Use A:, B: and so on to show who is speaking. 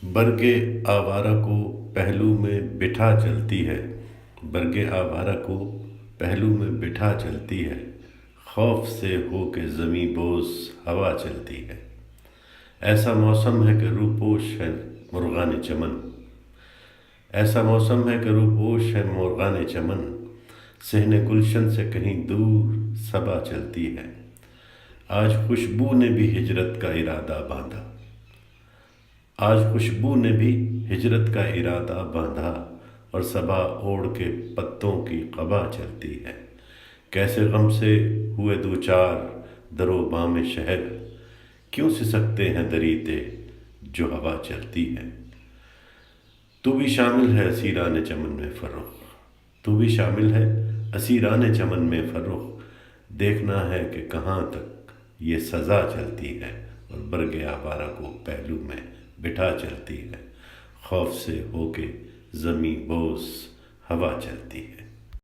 A: برگ آوارہ کو پہلو میں بٹھا چلتی ہے، برگ آوارہ کو پہلو میں بٹھا چلتی ہے، خوف سے ہو کے زمیں بوس ہوا چلتی ہے۔ ایسا موسم ہے کہ روپوش ہے مرغان چمن، ایسا موسم ہے کہ روپوش ہے مرغان چمن، صحن گلشن سے کہیں دور صبا چلتی ہے۔ آج خوشبو نے بھی ہجرت کا ارادہ باندھا، آج خوشبو نے بھی ہجرت کا ارادہ باندھا، اور صبا اوڑھ کے پتوں کی قبا چلتی ہے۔ کیسے غم سے ہوئے دوچار در و بام شہر، کیوں سسکتے ہیں دریتے جو ہوا چلتی ہے۔ تو بھی شامل ہے اسیران چمن میں فرخ، تو بھی شامل ہے اسیران چمن میں فرخ، دیکھنا ہے کہ کہاں تک یہ سزا چلتی ہے، اور برگ آوارہ کو پہلو میں بٹھا چلتی ہے، خوف سے ہو کے زمیں بوس ہوا چلتی ہے۔